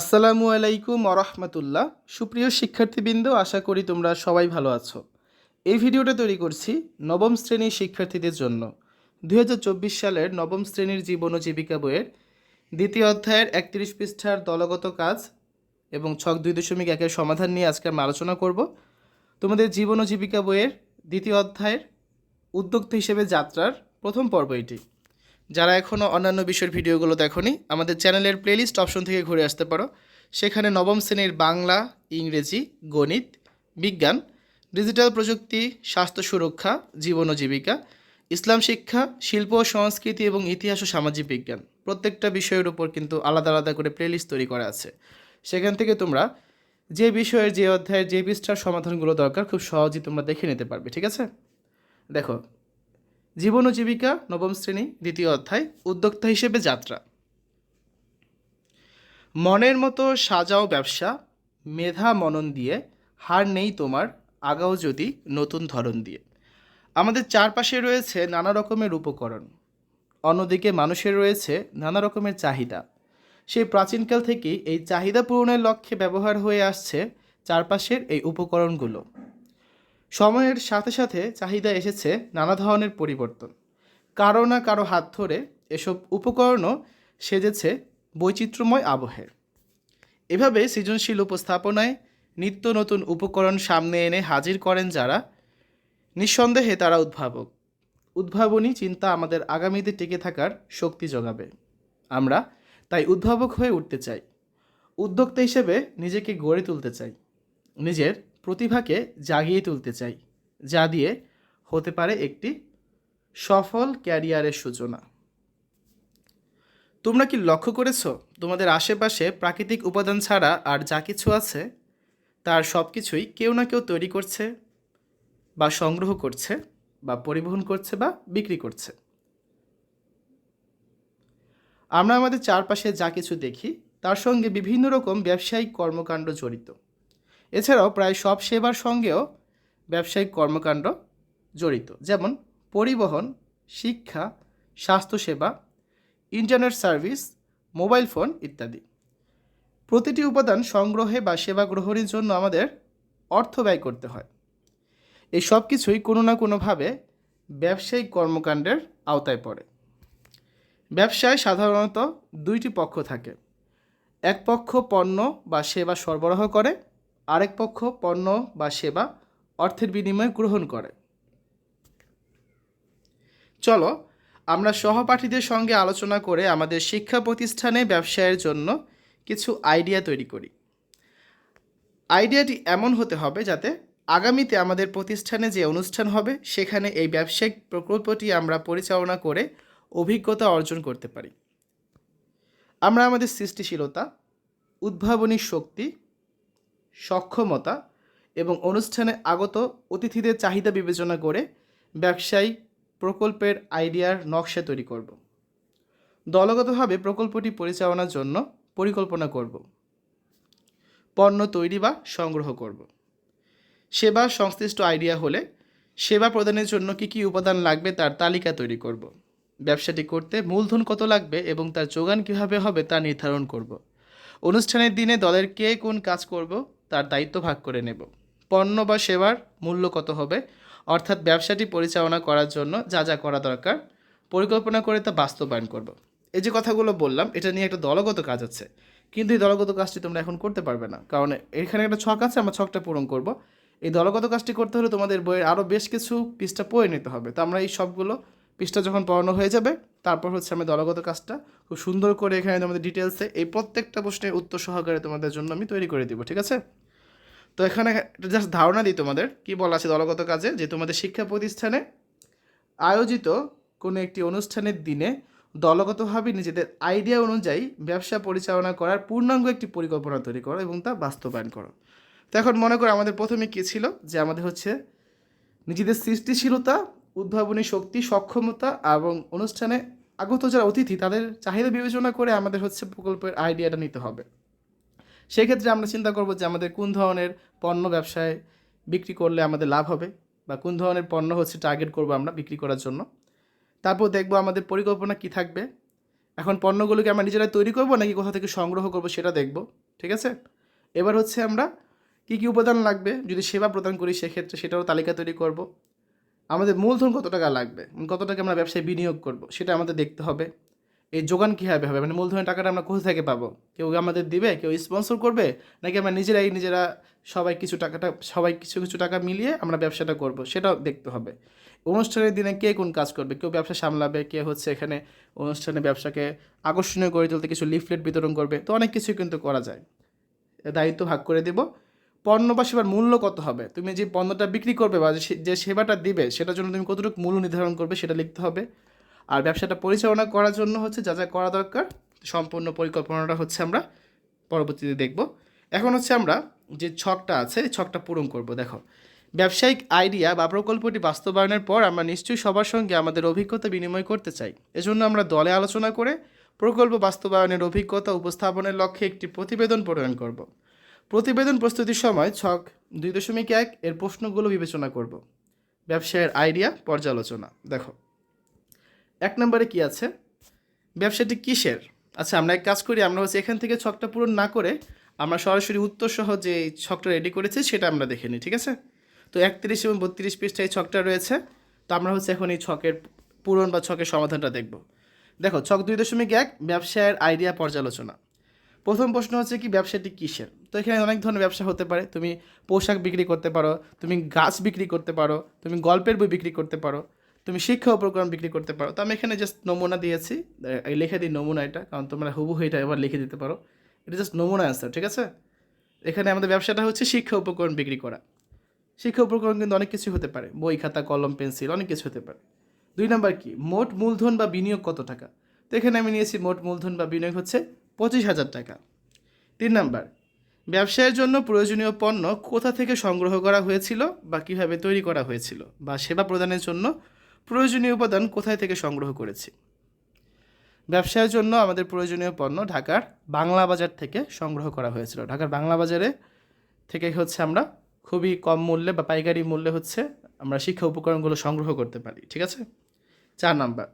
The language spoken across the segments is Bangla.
আসসালামু আলাইকুম ওরহমতুল্লাহ। সুপ্রিয় শিক্ষার্থীবৃন্দ, আশা করি তোমরা সবাই ভালো আছো। এই ভিডিওটা তৈরি করছি নবম শ্রেণীর শিক্ষার্থীদের জন্য। 2024 সালের নবম শ্রেণীর জীবন ও জীবিকা বইয়ের দ্বিতীয় অধ্যায়ের 31 পৃষ্ঠার দলগত কাজ এবং ছক 2.1-এর সমাধান নিয়ে আজকে আমরা আলোচনা করব। তোমাদের জীবন ও জীবিকা বইয়ের দ্বিতীয় অধ্যায়ের উদ্যোক্তা হিসেবে যাত্রার প্রথম পর্ব এটি। যারা এখনও অন্যান্য বিষয়ের ভিডিওগুলো দেখোনি, আমাদের চ্যানেলের প্লেলিস্ট অপশন থেকে ঘুরে আসতে পারো। সেখানে নবম শ্রেণীর বাংলা, ইংরেজি, গণিত, বিজ্ঞান, ডিজিটাল প্রযুক্তি, স্বাস্থ্য সুরক্ষা, জীবন ও জীবিকা, ইসলাম শিক্ষা, শিল্প ও সংস্কৃতি এবং ইতিহাস ও সামাজিক বিজ্ঞান প্রত্যেকটা বিষয়ের উপর কিন্তু আলাদা আলাদা করে প্লেলিস্ট তৈরি করা আছে। সেখান থেকে তোমরা যে বিষয়ের যে অধ্যায়ের যে পৃষ্ঠার সমাধানগুলো দরকার খুব সহজেই তোমরা দেখে নিতে পারবে। ঠিক আছে, দেখো, জীবন ও জীবিকা নবম শ্রেণী দ্বিতীয় অধ্যায় উদ্যোক্তা হিসেবে যাত্রা। মনের মতো সাজাও ব্যবসা, মেধা মনন দিয়ে, হার নেই তোমার, আগাও যদি নতুন ধরন দিয়ে। আমাদের চারপাশে রয়েছে নানা রকমের উপকরণ, অন্যদিকে মানুষের রয়েছে নানা রকমের চাহিদা। সেই প্রাচীনকাল থেকেই এই চাহিদা পূরণের লক্ষ্যে ব্যবহার হয়ে আসছে চারপাশের এই উপকরণগুলো। সময়ের সাথে সাথে চাহিদা এসেছে নানা ধরনের পরিবর্তন। কারো না কারো হাত ধরে এসব উপকরণও সেজেছে বৈচিত্র্যময় আবহে। এভাবে সৃজনশীল উপস্থাপনায় নিত্য নতুন উপকরণ সামনে এনে হাজির করেন যারা, নিঃসন্দেহে তারা উদ্ভাবক। উদ্ভাবনী চিন্তা আমাদের আগামীতে টিকে থাকার শক্তি যোগাবে। আমরা তাই উদ্ভাবক হয়ে উঠতে চাই, উদ্যোক্তা হিসেবে নিজেকে গড়ে তুলতে চাই, নিজের প্রতিভাকে জাগিয়ে তুলতে চাই, যা দিয়ে হতে পারে একটি সফল ক্যারিয়ারের সূচনা। তোমরা কি লক্ষ্য করেছো তোমাদের আশেপাশে প্রাকৃতিক উপাদান ছাড়া আর যা কিছু আছে তার সব কিছুই কেউ না কেউ তৈরি করছে বা সংগ্রহ করছে বা পরিবহন করছে বা বিক্রি করছে। আমরা আমাদের চারপাশে যা কিছু দেখি তার সঙ্গে বিভিন্ন রকম ব্যবসায়িক কর্মকাণ্ড জড়িত। এছাড়াও প্রায় সব সেবার সঙ্গেও ব্যবসায়িক কর্মকাণ্ড জড়িত, যেমন পরিবহন, শিক্ষা, স্বাস্থ্যসেবা, ইন্টারনেট সার্ভিস, মোবাইল ফোন ইত্যাদি। প্রতিটি উপাদান সংগ্রহে বা সেবা গ্রহণের জন্য আমাদের অর্থ ব্যয় করতে হয়। এই সব কিছুই কোনো না কোনোভাবে ব্যবসায়িক কর্মকাণ্ডের আওতায় পড়ে। ব্যবসায় সাধারণত দুইটি পক্ষ থাকে। এক পক্ষ পণ্য বা সেবা সরবরাহ করে, আরেক পক্ষ পণ্য বা সেবা অর্থের বিনিময়ে গ্রহণ করে। চলো আমরা সহপাঠীদের সঙ্গে আলোচনা করে আমাদের শিক্ষা প্রতিষ্ঠানে ব্যবসায়ের জন্য কিছু আইডিয়া তৈরি করি। আইডিয়াটি এমন হতে হবে যাতে আগামীতে আমাদের প্রতিষ্ঠানে যে অনুষ্ঠান হবে সেখানে এই ব্যবসায়িক প্রকল্পটি আমরা পরিচালনা করে অভিজ্ঞতা অর্জন করতে পারি। আমরা আমাদের সৃষ্টিশীলতা, উদ্ভাবনী শক্তি, সক্ষমতা এবং অনুষ্ঠানে আগত অতিথিদের চাহিদা বিবেচনা করে ব্যবসায়িক প্রকল্পের আইডিয়ার নকশা তৈরি করব। দলগতভাবে প্রকল্পটি পরিচালনার জন্য পরিকল্পনা করব। পণ্য তৈরি বা সংগ্রহ করব। সেবা সংশ্লিষ্ট আইডিয়া হলে সেবা প্রদানের জন্য কী কী উপাদান লাগবে তার তালিকা তৈরি করব। ব্যবসাটি করতে মূলধন কত লাগবে এবং তার যোগান কীভাবে হবে তা নির্ধারণ করব। অনুষ্ঠানের দিনে দলের কে কোন কাজ করব তার দায়িত্ব ভাগ করে নেব। পণ্য বা সেবার মূল্য কত হবে, অর্থাৎ ব্যবসাটি পরিচালনা করার জন্য যা যা করা দরকার পরিকল্পনা করে তা বাস্তবায়ন করব। এই যে কথাগুলো বললাম এটা নিয়ে একটা দলগত কাজ আছে, কিন্তু এই দলগত কাজটি তোমরা এখন করতে পারবে না, কারণ এখানে একটা ছক আছে, আমরা ছকটা পূরণ করব। এই দলগত কাজটি করতে হলে তোমাদের বইয়ের আরও বেশ কিছু পৃষ্ঠা পড়ে নিতে হবে। তো আমরা এই সবগুলো পৃষ্ঠা যখন পড়ানো হয়ে যাবে তারপর হচ্ছে আমি দলগত কাজটা খুব সুন্দর করে এখানে তোমাদের ডিটেলসে এই প্রত্যেকটা প্রশ্নের উত্তর সহকারে তোমাদের জন্য আমি তৈরি করে দিব। ঠিক আছে, তো এখানে জাস্ট ধারণা দিই তোমাদের কি বলা আছে দলগত কাজে, যে তোমাদের শিক্ষা প্রতিষ্ঠানে আয়োজিত কোনো একটি অনুষ্ঠানের দিনে দলগতভাবে নিজেদের আইডিয়া অনুযায়ী ব্যবসা পরিচালনা করার পূর্ণাঙ্গ একটি পরিকল্পনা তৈরি করো এবং তা বাস্তবায়ন করো। তো এখন মনে করো আমাদের প্রথমে কী ছিল, যে আমাদের হচ্ছে নিজেদের সৃষ্টিশীলতা, উদ্ভাবনী শক্তি, সক্ষমতা এবং অনুষ্ঠানে আগত যারা অতিথি তাদের চাহিদা বিবেচনা করে আমাদের হচ্ছে প্রকল্পের আইডিয়াটা নিতে হবে। সেক্ষেত্রে আমরা চিন্তা করব যে আমাদের কোন ধরনের পণ্য ব্যবসায় বিক্রি করলে আমাদের লাভ হবে বা কোন ধরনের পণ্য হচ্ছে টার্গেট করব আমরা বিক্রি করার জন্য। তারপর দেখব আমাদের পরিকল্পনা কি থাকবে। এখন পণ্যগুলোকে আমরা নিজেরাই তৈরি করব নাকি কোথা থেকে সংগ্রহ করব সেটা দেখব। ঠিক আছে। এবার হচ্ছে আমরা কী কী উপাদান লাগবে যদি সেবা প্রদান করি সেক্ষেত্রে সেটাও তালিকা তৈরি করব। আমাদের মূলধন কত টাকা লাগবে, কত টাকা আমরা ব্যবসায় বিনিয়োগ করব সেটা আমাদের দেখতে হবে। এই যোগান কীভাবে হবে, মানে মূলধনের টাকাটা আমরা কোথা থেকে পাবো, কেউ আমাদের দিবে, কেউ স্পন্সর করবে, নাকি আমরা নিজেরা সবাই কিছু কিছু টাকা মিলিয়ে আমরা ব্যবসাটা করব, সেটাও দেখতে হবে। অনুষ্ঠানের দিনে কে কোন কাজ করবে, কেউ ব্যবসা সামলাবে, কে হচ্ছে এখানে অনুষ্ঠানে ব্যবসাকে আকর্ষণীয় করে তুলতে কিছু লিফলেট বিতরণ করবে, তো অনেক কিছুই কিন্তু করা যায়। দায়িত্ব ভাগ করে দেব। পণ্য বা সেবার মূল্য কত হবে, তুমি যে পণ্যটা বিক্রি করবে বা যে সেবাটা দিবে সেটার জন্য তুমি কতটুকু মূল্য নির্ধারণ করবে সেটা লিখতে হবে। আর ব্যবসাটা পরিচালনা করার জন্য হচ্ছে যা যা করা দরকার সম্পূর্ণ পরিকল্পনাটা হচ্ছে আমরা পরবর্তীতে দেখব। এখন হচ্ছে আমরা যে ছকটা আছে এই ছকটা পূরণ করব। দেখো, ব্যবসায়িক আইডিয়া বা প্রকল্পটি বাস্তবায়নের পর আমরা নিশ্চয়ই সবার সঙ্গে আমাদের অভিজ্ঞতা বিনিময় করতে চাই। এজন্য আমরা দলে আলোচনা করে প্রকল্প বাস্তবায়নের অভিজ্ঞতা উপস্থাপনের লক্ষ্যে একটি প্রতিবেদন প্রণয়ন করব। প্রতিবেদন প্রস্তুতির সময় ছক 2.1 এর প্রশ্নগুলো বিবেচনা করব। ব্যবসায়ের আইডিয়া পর্যালোচনা। দেখো, 1 নম্বরে কি আছে, ব্যবসাটি কিসের। আচ্ছা, আমরা এক কাজ করি, আমরা হচ্ছে এখান থেকে ছকটা পূরণ না করে আমরা সরাসরি উত্তর সহ যে এই ছকটা রেডি করেছি সেটা আমরা দেখে নিই, ঠিক আছে। তো 31 এবং 32 পৃষ্ঠায় এই ছকটা রয়েছে, তো আমরা হচ্ছে এখন এই ছকের পূরণ বা ছকের সমাধানটা দেখব। দেখো, ছক 2.1 ব্যবসায়ের আইডিয়া পর্যালোচনা। প্রথম প্রশ্ন হচ্ছে কি, ব্যবসাটি কিসের। তো এখানে অনেক ধরনের ব্যবসা হতে পারে, তুমি পোশাক বিক্রি করতে পারো, তুমি গাছ বিক্রি করতে পারো, তুমি গল্পের বই বিক্রি করতে পারো, তুমি শিক্ষা উপকরণ বিক্রি করতে পারো। তো আমি এখানে জাস্ট নমুনা দিয়েছি, লিখে দিই নমুনা এটা, কারণ তোমরা হুবহু এটা এবার লিখে দিতে পারো। এটা জাস্ট নমুনা অ্যান্সার, ঠিক আছে। এখানে আমাদের ব্যবসাটা হচ্ছে শিক্ষা উপকরণ বিক্রি করা। শিক্ষা উপকরণ কিন্তু অনেক কিছু হতে পারে, বই খাতা কলম পেন্সিল অনেক কিছু হতে পারে। 2 নাম্বার কি, মোট মূলধন বা বিনিয়োগ কত টাকা। তো এখানে আমি নিয়েছি মোট মূলধন বা বিনিয়োগ হচ্ছে 25,000 টাকা। 3 নাম্বার, ব্যবসায়ের জন্য প্রয়োজনীয় পণ্য কোথা থেকে সংগ্রহ করা হয়েছিল বা কীভাবে তৈরি করা হয়েছিল, বা সেবা প্রদানের জন্য প্রয়োজনীয় উপাদান কোথায় থেকে সংগ্রহ করেছি। ব্যবসায়ের জন্য আমাদের প্রয়োজনীয় পণ্য ঢাকার বাংলা বাজার থেকে সংগ্রহ করা হয়েছিল। ঢাকার বাংলা বাজারে থেকে হচ্ছে আমরা খুবই কম মূল্যে বা পাইকারি মূল্যে হচ্ছে আমরা শিক্ষা উপকরণগুলো সংগ্রহ করতে পারি, ঠিক আছে। 4 নাম্বার,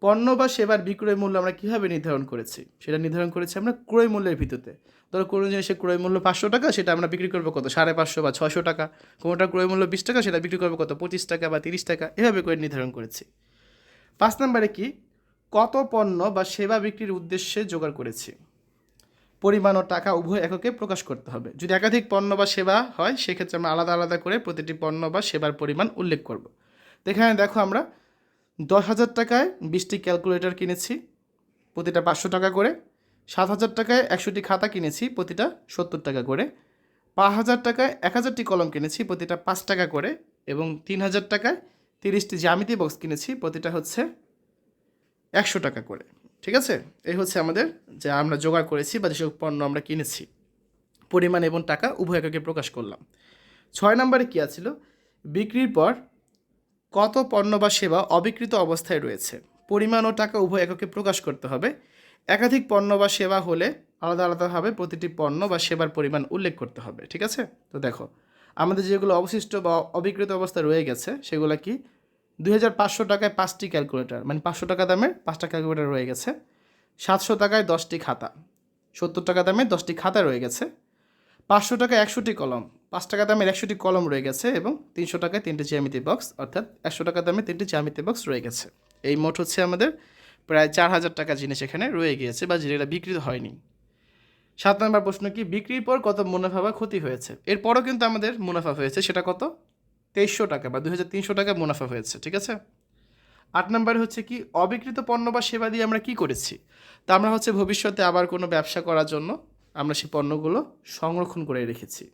পণ্য বা সেবার বিক্রয় মূল্য আমরা কীভাবে নির্ধারণ করেছি, সেটা নির্ধারণ করেছি আমরা ক্রয় মূল্যের ভিত্তিতে। ধরো কোনো জিনিসের ক্রয় মূল্য 500 টাকা, সেটা আমরা বিক্রি করবো কত, 550 বা 600 টাকা। কোনোটার ক্রয় মূল্য 20 টাকা, সেটা বিক্রি করবো কত, 25 টাকা বা 30 টাকা, এভাবে করে নির্ধারণ করেছি। 5 নম্বরে কি, কত পণ্য বা সেবা বিক্রির উদ্দেশ্যে জোগাড় করেছি। পরিমাণ ও টাকা উভয় এককে প্রকাশ করতে হবে। যদি একাধিক পণ্য বা সেবা হয় সেক্ষেত্রে আমরা আলাদা আলাদা করে প্রতিটি পণ্য বা সেবার পরিমাণ উল্লেখ করব। তো এখানে দেখো, আমরা 10,000 টাকায় 20টি ক্যালকুলেটর কিনেছি, প্রতিটা 500 টাকা করে। 7,000 টাকায় 100টি খাতা কিনেছি, প্রতিটা 70 টাকা করে। 5,000 টাকায় 1,000টি কলম কিনেছি, প্রতিটা 5 টাকা করে। এবং 3,000 টাকায় 30টি জ্যামিতি বক্স কিনেছি, প্রতিটা হচ্ছে 100 টাকা করে, ঠিক আছে। এই হচ্ছে আমাদের যা আমরা জোগাড় করেছি বা যেসব পণ্য আমরা কিনেছি, পরিমাণ এবং টাকা উভয় এককে প্রকাশ করলাম। 6 নম্বরে কী আছিল, বিক্রির পর কত পণ্য বা সেবা অবিকৃত অবস্থায় রয়েছে, পরিমাণ ও টাকা উভয় এককে প্রকাশ করতে হবে। একাধিক পণ্য বা সেবা হলে আলাদা আলাদাভাবে প্রতিটি পণ্য বা সেবার পরিমাণ উল্লেখ করতে হবে, ঠিক আছে। তো দেখো, আমাদের যেগুলো অবশিষ্ট বা অবিকৃত অবস্থায় রয়ে গেছে সেগুলো কি, 2,500 টাকায় 5টি ক্যালকুলেটর, মানে 500 টাকা দামের 5টা ক্যালকুলেটর রয়ে গেছে। 700 টাকায় 10টি খাতা, 70 টাকা দামের 10টি খাতা রয়ে গেছে। 500 টাকায় 100টি কলম, 5 টাকা দামের 100টি কলম রয়ে গেছে। এবং 300 টাকায় 3টি জ্যামিতি বক্স, অর্থাৎ 100 টাকা দামে 3টি জ্যামিতি বক্স রয়ে গেছে। এই মোট হচ্ছে আমাদের প্রায় 4,000 টাকা জিনিস এখানে রয়ে গিয়েছে বা যেটা বিক্রিত হয়নি। 7 নম্বর প্রশ্ন কি, বিক্রির পর কত মুনাফা বা ক্ষতি হয়েছে। এরপরও কিন্তু আমাদের মুনাফা হয়েছে, সেটা কত, 2300 টাকা বা 2,300 টাকা মুনাফা হয়েছে, ঠিক আছে। 8 নম্বরে হচ্ছে কি, অবিকৃত পণ্য বা সেবা দিয়ে আমরা কি করেছি। তা আমরা হচ্ছে ভবিষ্যতে আবার কোনো ব্যবসা করার জন্য আমরা সেই পণ্যগুলো সংরক্ষণ করে রেখেছি।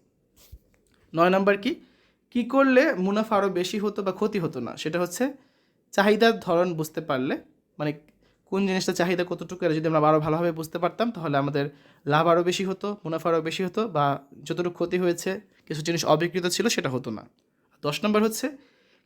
9 নম্বর কি, কী করলে মুনাফা আরও বেশি হতো বা ক্ষতি হতো না, সেটা হচ্ছে চাহিদার ধরন বুঝতে পারলে, মানে কোন জিনিসটা চাহিদা কতটুকু, এটা যদি আমরা আরও ভালোভাবে বুঝতে পারতাম তাহলে আমাদের লাভ আরও বেশি হতো, মুনাফা আরও বেশি হতো, বা যতটুকু ক্ষতি হয়েছে কিছু জিনিস অবিকৃত ছিল সেটা হতো না। 10 নম্বর হচ্ছে,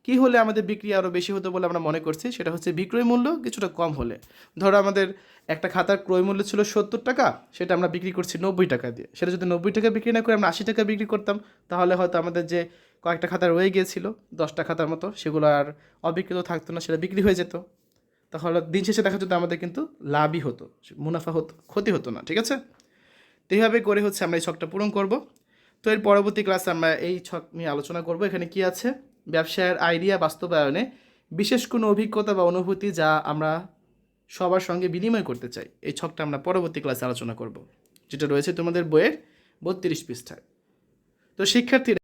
কী হলে আমাদের বিক্রি আরও বেশি হতো বলে আমরা মনে করছি, সেটা হচ্ছে বিক্রয় মূল্য কিছুটা কম হলে। ধরো আমাদের একটা খাতার ক্রয় মূল্য ছিল 70 টাকা, সেটা আমরা বিক্রি করছি 90 টাকা দিয়ে। সেটা যদি 90 টাকা বিক্রি না করে আমরা 80 টাকা বিক্রি করতাম, তাহলে হয়তো আমাদের যে কয়েকটা খাতা রয়ে গিয়েছিল 10টা খাতার মতো, সেগুলো আর অবিকৃত থাকতো না, সেটা বিক্রি হয়ে যেত। তাহলে দিন শেষে দেখা যেত আমাদের কিন্তু লাভই হতো, মুনাফা হতো, ক্ষতি হতো না, ঠিক আছে। তো এইভাবে করে হচ্ছে আমরা এই ছকটা পূরণ করব। তো এর পরবর্তী ক্লাসে আমরা এই ছক নিয়ে আলোচনা করব। এখানে কি আছে, ব্যবসায়ের আইডিয়া বাস্তবায়নে বিশেষ কোনো অভিজ্ঞতা বা অনুভূতি যা আমরা সবার সঙ্গে বিনিময় করতে চাই, এই ছকটা আমরা পরবর্তী ক্লাসে আলোচনা করব, যেটা রয়েছে তোমাদের বইয়ের 32 পৃষ্ঠায়। তো শিক্ষার্থীরা